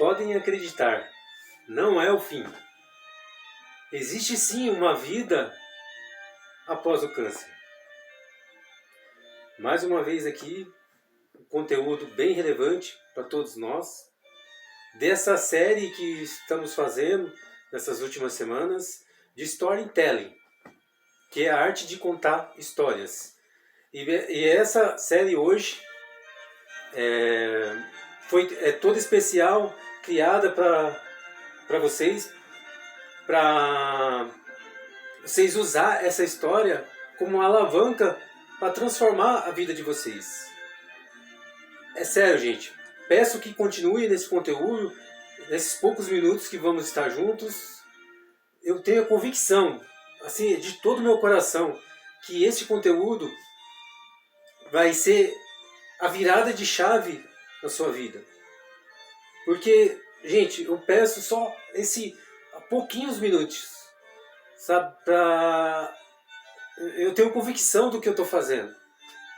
podem acreditar, não é o fim. Existe sim uma vida após o câncer. Mais uma vez aqui, um conteúdo bem relevante para todos nós, dessa série que estamos fazendo nessas últimas semanas, de storytelling, que é a arte de contar histórias. E essa série hoje é toda especial, criada para vocês usar essa história como uma alavanca para transformar a vida de vocês. É sério, gente. Peço que continue nesse conteúdo, nesses poucos minutos que vamos estar juntos. Eu tenho a convicção, assim, de todo o meu coração, que esse conteúdo vai ser a virada de chave na sua vida. Porque, gente, eu peço só pouquinhos minutos, sabe, eu tenho convicção do que eu estou fazendo,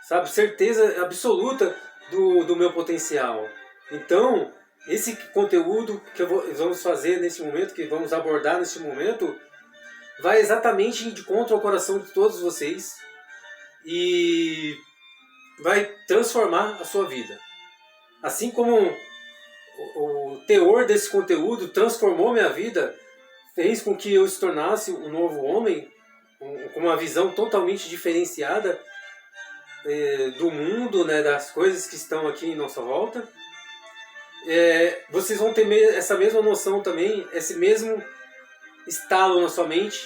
sabe, certeza absoluta do meu potencial. Então, esse conteúdo que vamos fazer nesse momento, que vamos abordar nesse momento, vai exatamente de encontro ao coração de todos vocês e vai transformar a sua vida. Assim como o teor desse conteúdo transformou minha vida, fez com que eu se tornasse um novo homem, com uma visão totalmente diferenciada do mundo, né, das coisas que estão aqui em nossa volta. Vocês vão ter essa mesma noção também, esse mesmo estalo na sua mente,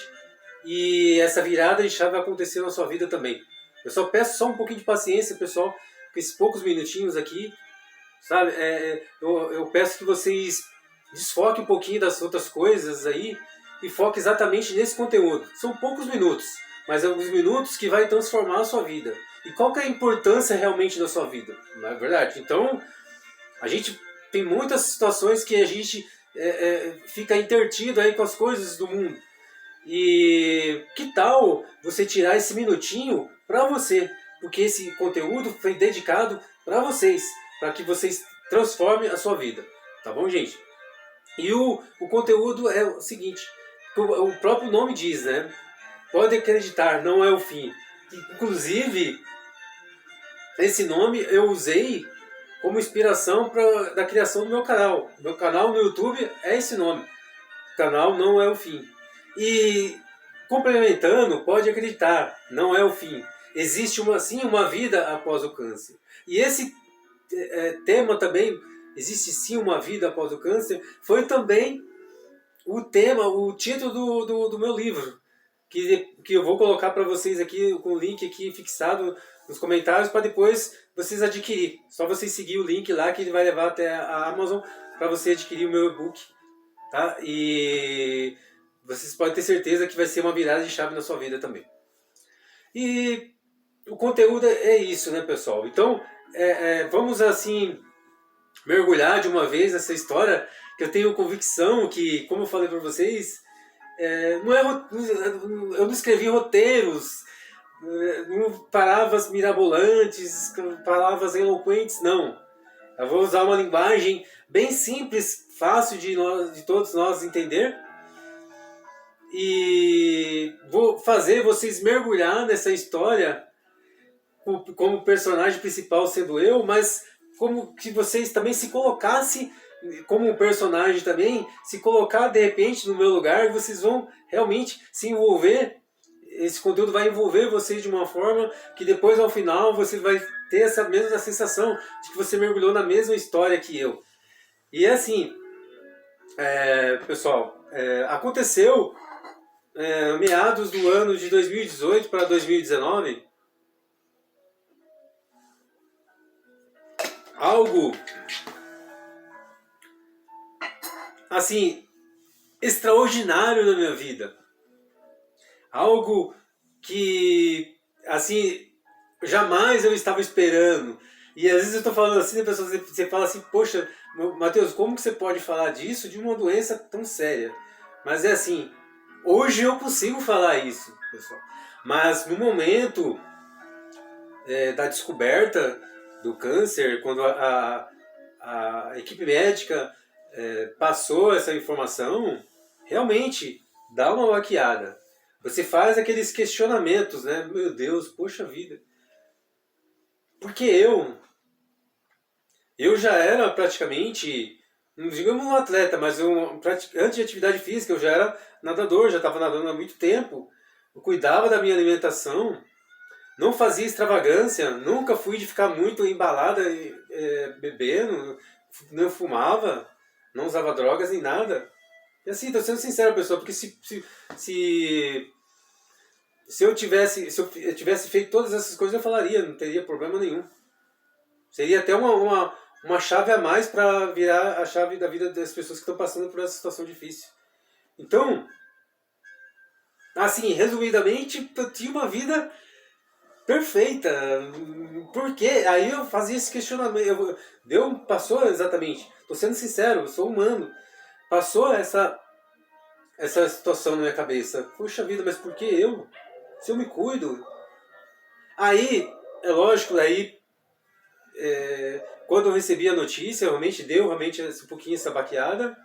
e essa virada de chave vai acontecer na sua vida também. Eu só peço um pouquinho de paciência, pessoal, com esses poucos minutinhos aqui, sabe? Eu peço que vocês desfoquem um pouquinho das outras coisas aí e foquem exatamente nesse conteúdo. São poucos minutos, mas é alguns minutos que vai transformar a sua vida. E qual que é a importância realmente da sua vida? Não é verdade? Então, a gente tem muitas situações que a gente fica intertido aí com as coisas do mundo. E que tal você tirar esse minutinho para você? Porque esse conteúdo foi dedicado para vocês, para que vocês transformem a sua vida. Tá bom, gente? E o conteúdo é o seguinte, o próprio nome diz, né? Pode acreditar, não é o fim. Inclusive, esse nome eu usei como inspiração da criação do meu canal. Meu canal no YouTube é esse nome. O canal não é o fim. E complementando, pode acreditar, não é o fim. Existe sim uma vida após o câncer. E esse tema também, existe sim uma vida após o câncer, foi também o título do meu livro, que eu vou colocar para vocês aqui com o link aqui fixado nos comentários para depois vocês adquirir. Só vocês seguir o link lá que ele vai levar até a Amazon para você adquirir o meu e-book, tá? E vocês podem ter certeza que vai ser uma virada de chave na sua vida também. E o conteúdo é isso, né, pessoal? Então, vamos assim mergulhar de uma vez nessa história, que eu tenho convicção que, como eu falei para vocês, eu não escrevi roteiros, palavras mirabolantes, palavras eloquentes, não. Eu vou usar uma linguagem bem simples, fácil de todos nós entender, e vou fazer vocês mergulhar nessa história como personagem principal sendo eu, mas como que vocês também se colocassem como um personagem também, se colocar de repente no meu lugar, vocês vão realmente se envolver. Esse conteúdo vai envolver vocês de uma forma que depois ao final você vai ter essa mesma sensação de que você mergulhou na mesma história que eu. E assim, pessoal, aconteceu meados do ano de 2018 para 2019 algo assim extraordinário na minha vida, algo que assim jamais eu estava esperando. E às vezes eu estou falando assim, você fala assim, poxa, Matheus, como que você pode falar disso, de uma doença tão séria? Mas é assim, hoje eu consigo falar isso, pessoal, mas no momento da descoberta do câncer, quando a equipe médica passou essa informação, realmente dá uma maquiada. Você faz aqueles questionamentos, né? Meu Deus, poxa vida. Porque eu já era praticamente, não digamos um atleta, mas antes de atividade física, eu já era nadador, já estava nadando há muito tempo. Eu cuidava da minha alimentação, não fazia extravagância, nunca fui de ficar muito embalada bebendo, não fumava, não usava drogas nem nada. E assim, tô sendo sincero, pessoal, porque se eu tivesse feito todas essas coisas, eu falaria, não teria problema nenhum. Seria até uma chave a mais para virar a chave da vida das pessoas que estão passando por essa situação difícil. Então, assim, resumidamente, eu tinha uma vida perfeita. Por quê? Aí eu fazia esse questionamento. Passou exatamente. Tô sendo sincero, eu sou humano. Passou essa situação na minha cabeça. Puxa vida, mas por que eu? Se eu me cuido. Aí, é lógico, aí quando eu recebi a notícia, realmente deu um pouquinho essa baqueada.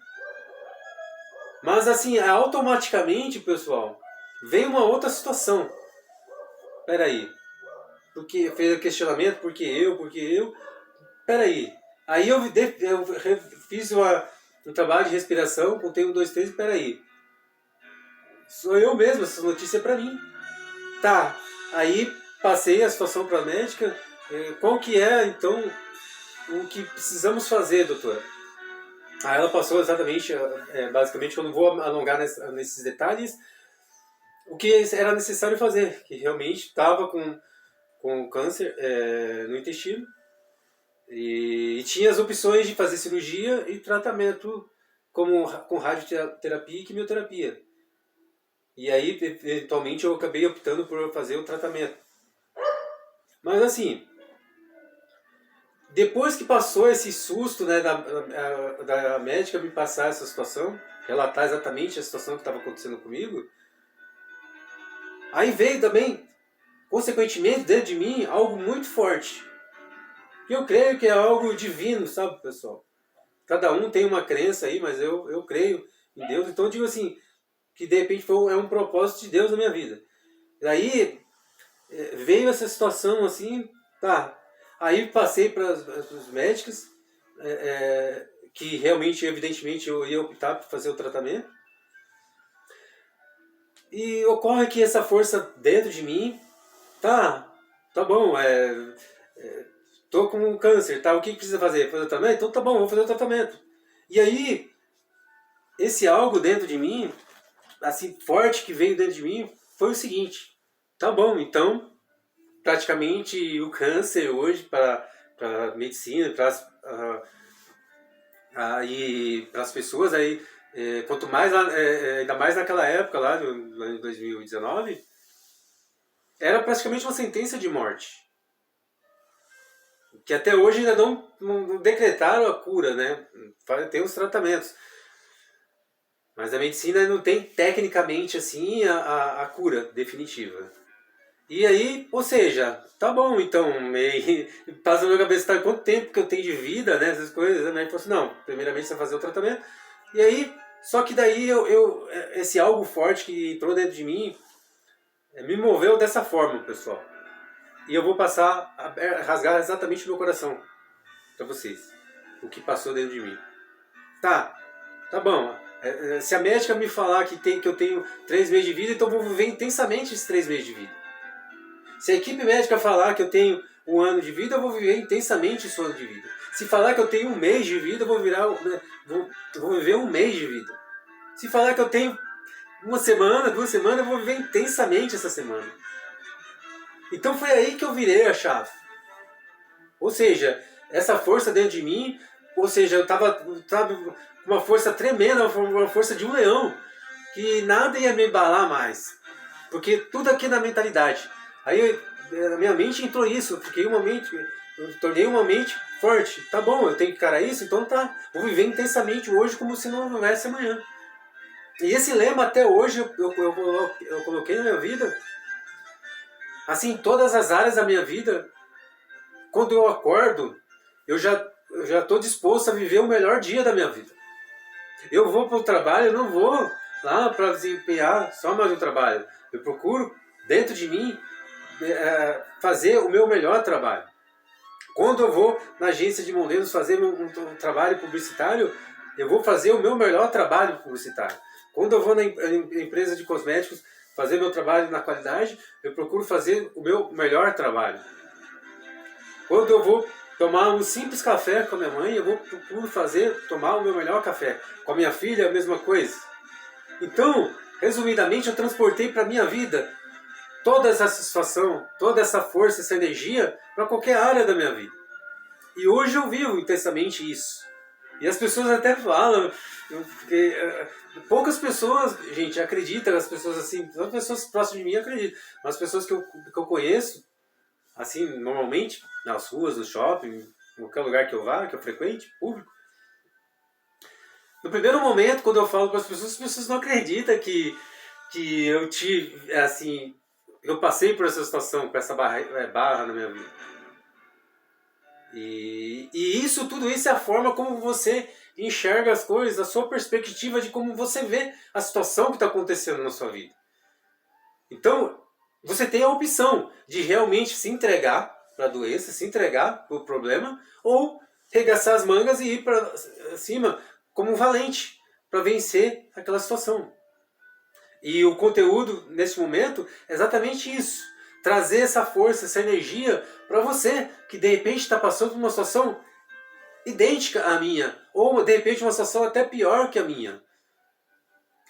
Mas assim, automaticamente, pessoal, vem uma outra situação. Peraí. Porque fez o questionamento, por que eu? Peraí. Aí eu fiz um trabalho de respiração, contei 1, 2, 3, peraí. Sou eu mesmo, essa notícia é pra mim. Tá, aí passei a situação para a médica. Qual que é, então, o que precisamos fazer, doutora? Aí ela passou exatamente, basicamente, eu não vou alongar nesses detalhes, o que era necessário fazer, que realmente estava com câncer no intestino, e tinha as opções de fazer cirurgia e tratamento com radioterapia e quimioterapia. E aí, eventualmente, eu acabei optando por fazer o tratamento. Mas assim, depois que passou esse susto, né, da médica me passar essa situação, relatar exatamente a situação que estava acontecendo comigo, aí veio também, consequentemente, dentro de mim, algo muito forte. Que eu creio que é algo divino, sabe, pessoal? Cada um tem uma crença aí, mas eu creio em Deus. Então eu digo assim, que de repente é um propósito de Deus na minha vida. Daí veio essa situação assim, tá. Aí passei para os médicos, que realmente, evidentemente, eu ia optar por fazer o tratamento. E ocorre que essa força dentro de mim, tá bom, tô com um câncer, tá? O que precisa fazer? Fazer o tratamento? Então tá bom, vou fazer o tratamento. E aí, esse algo dentro de mim, assim, forte que veio dentro de mim, foi o seguinte: tá bom, então, praticamente o câncer hoje para a medicina, para as pessoas aí, quanto mais ainda mais naquela época lá, em 2019, era praticamente uma sentença de morte. Que até hoje ainda não decretaram a cura, né? Tem os tratamentos. Mas a medicina não tem tecnicamente assim a cura definitiva. E aí, ou seja, tá bom, então, passa na minha cabeça, tá, quanto tempo que eu tenho de vida, né, essas coisas, a médica falou assim, não, primeiramente você vai fazer o tratamento, e aí, só que daí esse algo forte que entrou dentro de mim, me moveu dessa forma, pessoal. E eu vou passar a rasgar exatamente o meu coração para vocês, o que passou dentro de mim. Tá bom, se a médica me falar que eu tenho 3 meses de vida, então eu vou viver intensamente esses 3 meses de vida. Se a equipe médica falar que eu tenho 1 ano de vida, eu vou viver intensamente esse ano de vida. Se falar que eu tenho 1 mês de vida, eu vou viver 1 mês de vida. Se falar que eu tenho 1 semana, 2 semanas, eu vou viver intensamente essa semana. Então foi aí que eu virei a chave. Ou seja, essa força dentro de mim, ou seja, eu estava com uma força tremenda, uma força de um leão, que nada ia me embalar mais. Porque tudo aqui é na mentalidade. Aí na minha mente entrou isso, eu tornei uma mente forte. Tá bom, eu tenho que encarar isso, então tá. Vou viver intensamente hoje como se não houvesse amanhã. E esse lema até hoje eu coloquei na minha vida, assim, em todas as áreas da minha vida. Quando eu acordo, eu já estou disposto a viver o melhor dia da minha vida. Eu vou para o trabalho, eu não vou lá para desempenhar só mais um trabalho. Eu procuro, dentro de mim, fazer o meu melhor trabalho. Quando eu vou na agência de modelos fazer um trabalho publicitário, eu vou fazer o meu melhor trabalho publicitário. Quando eu vou na empresa de cosméticos fazer meu trabalho na qualidade, eu procuro fazer o meu melhor trabalho. Quando eu vou tomar um simples café com a minha mãe, eu vou procuro tomar o meu melhor café. Com a minha filha, a mesma coisa. Então, resumidamente, eu transportei para a minha vida toda essa satisfação, toda essa força, essa energia para qualquer área da minha vida. E hoje eu vivo intensamente isso. E as pessoas até falam, porque poucas pessoas, gente, acreditam, as pessoas assim, as pessoas próximas de mim acreditam, mas as pessoas que eu conheço, assim, normalmente, nas ruas, no shopping, em qualquer lugar que eu vá, que eu frequente, público, no primeiro momento, quando eu falo para as pessoas não acreditam que eu tive, assim, eu passei por essa situação, por essa barra na minha vida. E tudo isso é a forma como você enxerga as coisas, a sua perspectiva de como você vê a situação que está acontecendo na sua vida. Então, você tem a opção de realmente se entregar para a doença, se entregar para o problema, ou regaçar as mangas e ir para cima como um valente para vencer aquela situação. E o conteúdo, nesse momento, é exatamente isso. Trazer essa força, essa energia para você, que de repente está passando por uma situação idêntica à minha, ou de repente uma situação até pior que a minha.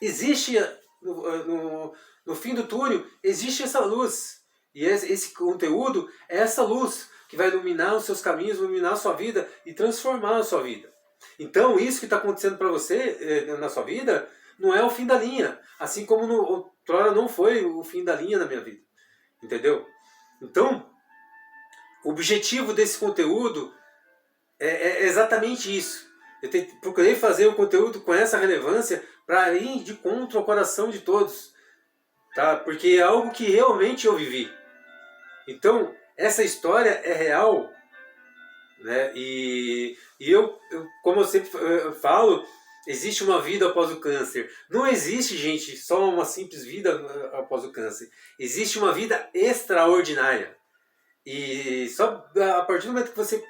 Existe, no fim do túnel, existe essa luz. E esse conteúdo é essa luz que vai iluminar os seus caminhos, iluminar a sua vida e transformar a sua vida. Então, isso que está acontecendo para você na sua vida não é o fim da linha. Assim como outrora não foi o fim da linha na minha vida. Entendeu? Então, o objetivo desse conteúdo é exatamente isso. Eu procurei fazer o conteúdo com essa relevância para ir de contra o coração de todos. Tá? Porque é algo que realmente eu vivi. Então, essa história é real. Né? E eu, como eu sempre falo, existe uma vida após o câncer. Não existe, gente, só uma simples vida após o câncer. Existe uma vida extraordinária. E só a partir do momento que você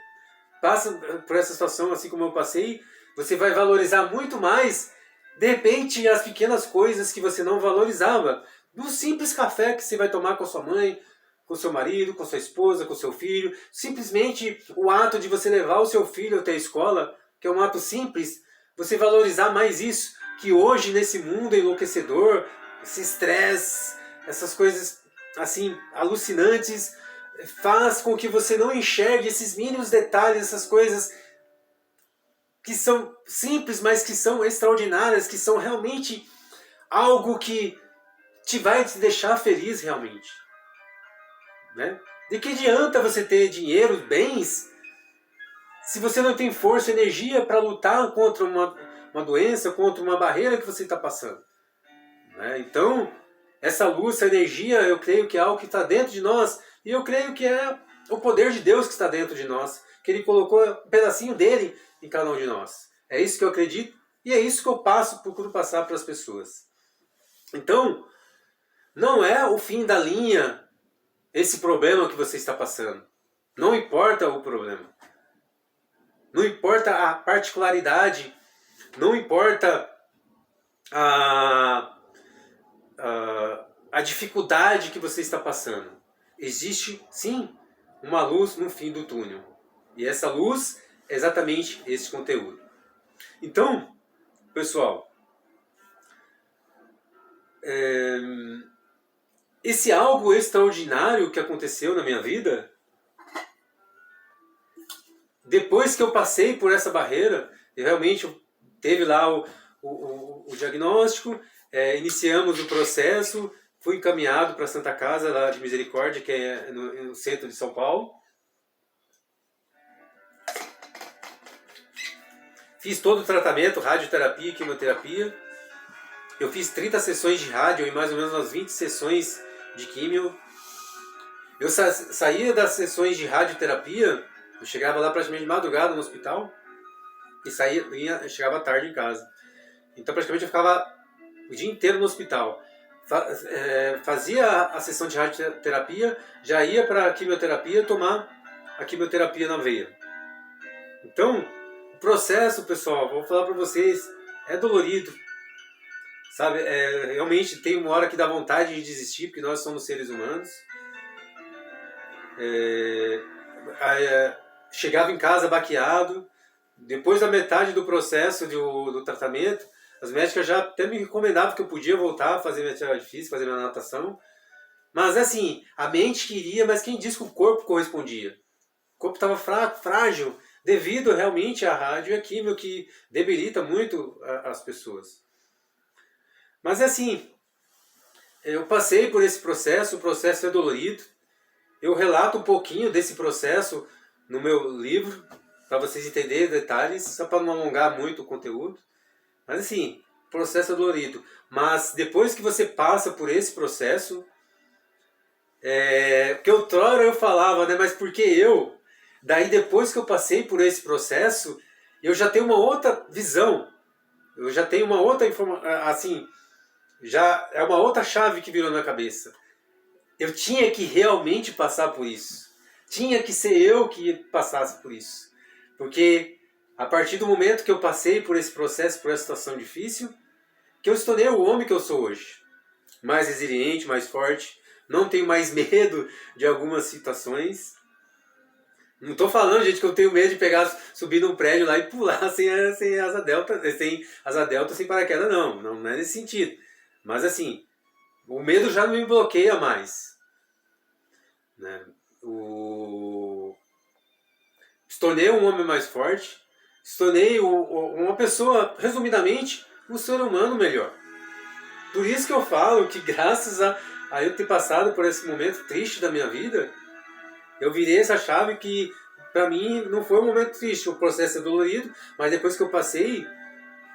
passa por essa situação, assim como eu passei, você vai valorizar muito mais, de repente, as pequenas coisas que você não valorizava. Do simples café que você vai tomar com a sua mãe, com seu marido, com sua esposa, com seu filho. Simplesmente o ato de você levar o seu filho até a escola, que é um ato simples, você valorizar mais isso, que hoje nesse mundo enlouquecedor, esse estresse, essas coisas assim alucinantes, faz com que você não enxergue esses mínimos detalhes, essas coisas que são simples, mas que são extraordinárias, que são realmente algo que vai te deixar feliz realmente. Né? De que adianta você ter dinheiro, bens, se você não tem força e energia para lutar contra uma doença, contra uma barreira que você está passando? Né? Então, essa luz, essa energia, eu creio que é algo que está dentro de nós, e eu creio que é o poder de Deus que está dentro de nós, que Ele colocou um pedacinho dele em cada um de nós. É isso que eu acredito, e é isso que eu procuro passar para as pessoas. Então, não é o fim da linha esse problema que você está passando. Não importa o problema. Não importa a particularidade. Não importa a dificuldade que você está passando. Existe, sim, uma luz no fim do túnel. E essa luz é exatamente esse conteúdo. Então, pessoal, esse algo extraordinário que aconteceu na minha vida, depois que eu passei por essa barreira, eu realmente teve lá o diagnóstico, iniciamos o processo, fui encaminhado para a Santa Casa lá de Misericórdia, que é no centro de São Paulo. Fiz todo o tratamento, radioterapia, quimioterapia. Eu fiz 30 sessões de rádio e mais ou menos umas 20 sessões de químio. Eu saía das sessões de radioterapia, eu chegava lá praticamente de madrugada no hospital e chegava tarde em casa. Então praticamente eu ficava o dia inteiro no hospital. Fazia a sessão de radioterapia, já ia para a quimioterapia tomar a quimioterapia na veia. Então, o processo, pessoal, vou falar para vocês, é dolorido. Sabe, realmente tem uma hora que dá vontade de desistir, porque nós somos seres humanos. Chegava em casa baqueado, depois da metade do processo do tratamento, as médicas já até me recomendavam que eu podia voltar a fazer minha atividade física, fazer minha natação. Mas assim, a mente queria, mas quem disse que o corpo correspondia? O corpo estava fraco, frágil, devido realmente à rádio e à químio, que debilita muito as pessoas. Mas assim, eu passei por esse processo, o processo é dolorido. Eu relato um pouquinho desse processo no meu livro, para vocês entenderem detalhes, só para não alongar muito o conteúdo. Mas assim, o processo é dolorido. Mas depois que você passa por esse processo, porque outrora eu falava, né, mas por que eu? Daí depois que eu passei por esse processo, eu já tenho uma outra visão. Eu já tenho uma outra informação, assim, já é uma outra chave que virou na minha cabeça. Eu tinha que realmente passar por isso. Tinha que ser eu que passasse por isso. Porque a partir do momento que eu passei por esse processo, por essa situação difícil, que eu se tornei o homem que eu sou hoje. Mais resiliente, mais forte. Não tenho mais medo de algumas situações. Não estou falando, gente, que eu tenho medo de subir num prédio lá e pular sem asa delta, sem paraquedas, não. Não é nesse sentido. Mas assim, o medo já não me bloqueia mais. Né? Se tornei um homem mais forte, se tornei uma pessoa, resumidamente, um ser humano melhor. Por isso que eu falo que graças a eu ter passado por esse momento triste da minha vida, eu virei essa chave que, para mim, não foi um momento triste. O processo é dolorido, mas depois que eu passei,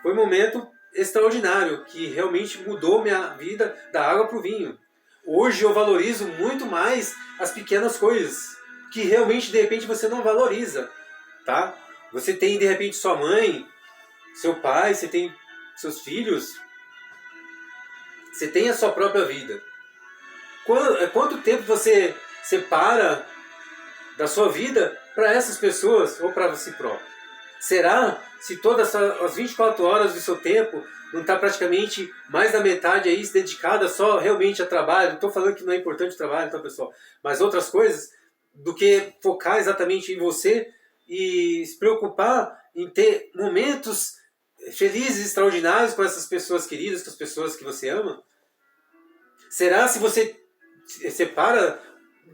foi um momento extraordinário, que realmente mudou minha vida da água para o vinho. Hoje eu valorizo muito mais as pequenas coisas, que realmente de repente você não valoriza, tá? Você tem de repente sua mãe, seu pai, você tem seus filhos, você tem a sua própria vida. Quanto tempo você separa da sua vida para essas pessoas ou para você próprio? Será se todas as 24 horas do seu tempo não está praticamente mais da metade aí dedicada só realmente a trabalho? Não estou falando que não é importante o trabalho, tá, pessoal? Mas outras coisas, do que focar exatamente em você e se preocupar em ter momentos felizes, extraordinários com essas pessoas queridas, com as pessoas que você ama? Será se você separa,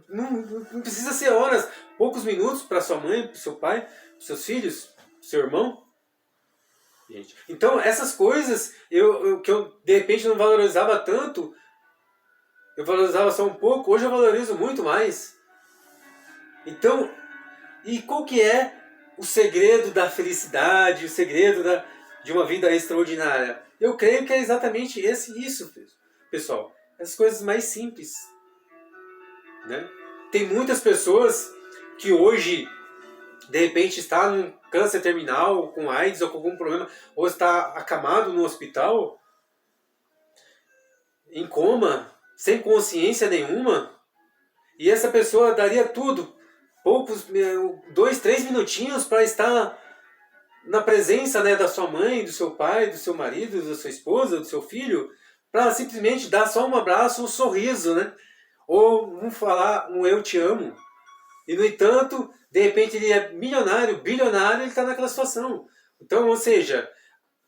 não precisa ser horas, poucos minutos para sua mãe, para seu pai, para seus filhos, para seu irmão? Gente. Então essas coisas que eu de repente não valorizava tanto, eu valorizava só um pouco, hoje eu valorizo muito mais. Então, e qual que é o segredo da felicidade, o segredo de uma vida extraordinária? Eu creio que é exatamente isso, pessoal. As coisas mais simples. Né? Tem muitas pessoas que hoje, de repente, está num câncer terminal, com AIDS ou com algum problema, ou está acamado no hospital, em coma, sem consciência nenhuma, e essa pessoa daria tudo, 2, 3 minutinhos para estar na presença, né, da sua mãe, do seu pai, do seu marido, da sua esposa, do seu filho, para simplesmente dar só um abraço, um sorriso, né? Ou falar um eu te amo. E no entanto, de repente ele é milionário, bilionário, ele está naquela situação. Então, ou seja,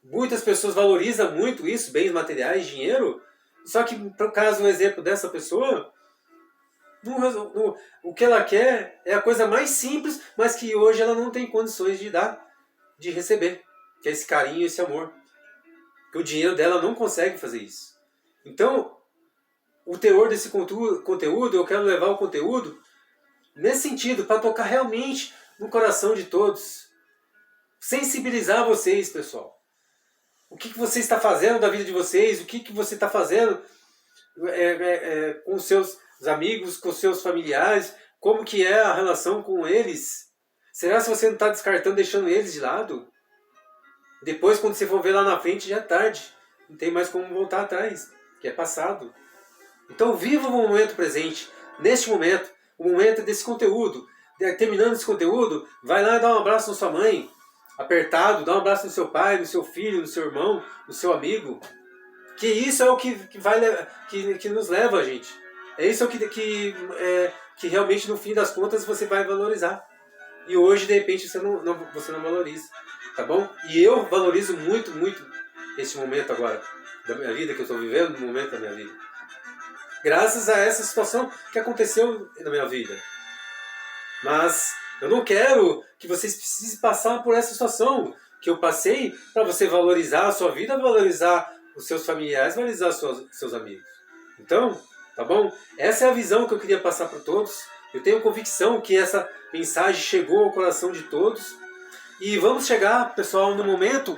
muitas pessoas valorizam muito isso, bens materiais, dinheiro, só que, por caso, um exemplo dessa pessoa, o que ela quer é a coisa mais simples, mas que hoje ela não tem condições de dar, de receber, que é esse carinho, esse amor. Que o dinheiro dela não consegue fazer isso. Então, o teor desse conteúdo, eu quero levar o conteúdo nesse sentido, para tocar realmente no coração de todos. Sensibilizar vocês, pessoal. O que você está fazendo da vida de vocês, o que você está fazendo com seus amigos, com seus familiares, como que é a relação com eles. Será que você não está descartando, deixando eles de lado? Depois, quando você for ver lá na frente, já é tarde. Não tem mais como voltar atrás, que é passado. Então viva o momento presente, neste momento, o momento desse conteúdo. Terminando esse conteúdo, vai lá dar um abraço na sua mãe, apertado, dá um abraço no seu pai, no seu filho, no seu irmão, no seu amigo. Que isso é o que nos leva, gente. É isso que realmente, no fim das contas, você vai valorizar. E hoje, de repente, você não valoriza. Tá bom? E eu valorizo muito, muito esse momento agora da minha vida, que eu estou vivendo, no momento da minha vida. Graças a essa situação que aconteceu na minha vida. Mas eu não quero que vocês precisem passar por essa situação que eu passei, para você valorizar a sua vida, valorizar os seus familiares, valorizar os seus amigos. Então, tá bom? Essa é a visão que eu queria passar para todos. Eu tenho convicção que essa mensagem chegou ao coração de todos. E vamos chegar, pessoal, no momento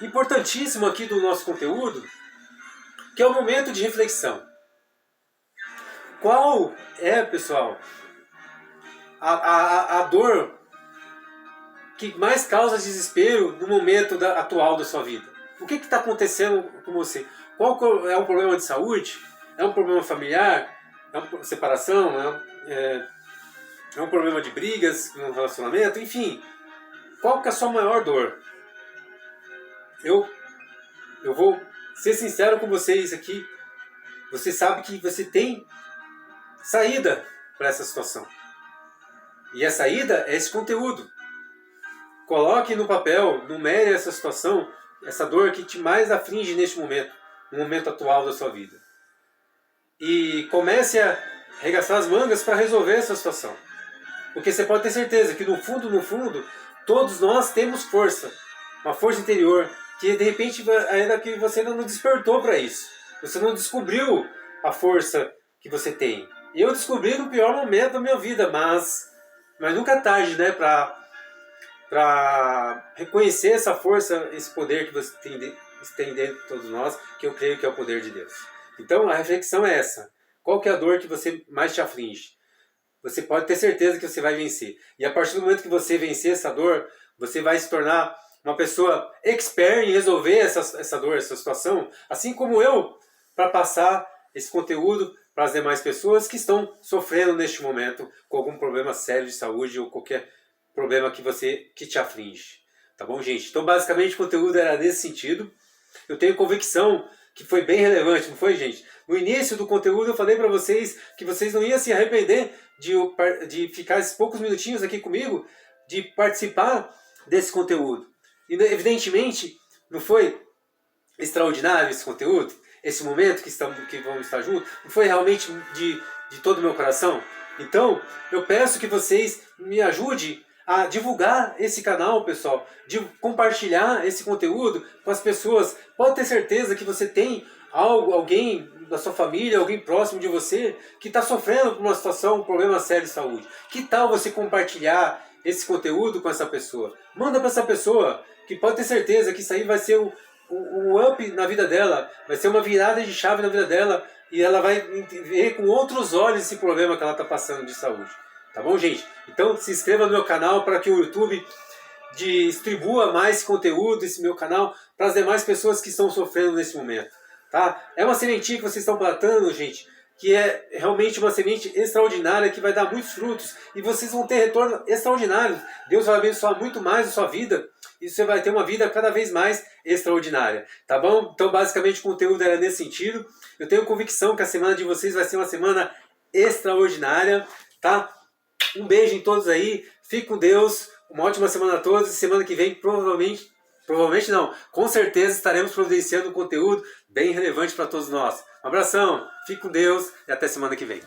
importantíssimo aqui do nosso conteúdo, que é o momento de reflexão. Qual é, pessoal, a dor que mais causa desespero no momento atual da sua vida? O que está acontecendo com você? Qual é um problema de saúde? É um problema familiar? É uma separação? É um problema de brigas no relacionamento? Enfim, qual que é a sua maior dor? Eu vou ser sincero com vocês aqui. Você sabe que você tem saída para essa situação. E a saída é esse conteúdo. Coloque no papel, numere essa situação, essa dor que te mais aflige neste momento, no momento atual da sua vida. E comece a arregaçar as mangas para resolver essa situação. Porque você pode ter certeza que no fundo, todos nós temos força. Uma força interior que de repente ainda que você ainda não despertou para isso. Você não descobriu a força que você tem. Eu descobri no pior momento da minha vida, mas nunca é tarde, né, para reconhecer essa força, esse poder que você tem dentro de todos nós, que eu creio que é o poder de Deus. Então a reflexão é essa. Qual que é a dor que você mais te aflige? Você pode ter certeza que você vai vencer. E a partir do momento que você vencer essa dor, você vai se tornar uma pessoa expert em resolver essa dor, essa situação, assim como eu, para passar esse conteúdo para as demais pessoas que estão sofrendo neste momento com algum problema sério de saúde ou qualquer problema que te aflige. Tá bom, gente? Então, basicamente, o conteúdo era nesse sentido. Eu tenho convicção que foi bem relevante, não foi, gente? No início do conteúdo eu falei para vocês que vocês não iam se arrepender de ficar esses poucos minutinhos aqui comigo, de participar desse conteúdo. E, evidentemente, não foi extraordinário esse conteúdo? Esse momento que vamos estar juntos? Não foi realmente de todo o meu coração? Então, eu peço que vocês me ajudem a divulgar esse canal, pessoal, de compartilhar esse conteúdo com as pessoas. Pode ter certeza que você tem alguém da sua família, alguém próximo de você, que está sofrendo por uma situação, um problema sério de saúde. Que tal você compartilhar esse conteúdo com essa pessoa? Manda para essa pessoa, que pode ter certeza que isso aí vai ser um up na vida dela, vai ser uma virada de chave na vida dela, e ela vai ver com outros olhos esse problema que ela está passando de saúde. Tá bom, gente? Então se inscreva no meu canal para que o YouTube distribua mais conteúdo, esse meu canal, para as demais pessoas que estão sofrendo nesse momento. Tá? É uma sementinha que vocês estão plantando, gente, que é realmente uma semente extraordinária, que vai dar muitos frutos, e vocês vão ter retorno extraordinário. Deus vai abençoar muito mais a sua vida, e você vai ter uma vida cada vez mais extraordinária. Tá bom? Então, basicamente, o conteúdo era nesse sentido. Eu tenho convicção que a semana de vocês vai ser uma semana extraordinária, tá? Um beijo em todos aí, fique com Deus, uma ótima semana a todos, e semana que vem provavelmente não, com certeza estaremos providenciando um conteúdo bem relevante para todos nós. Um abração, fique com Deus e até semana que vem.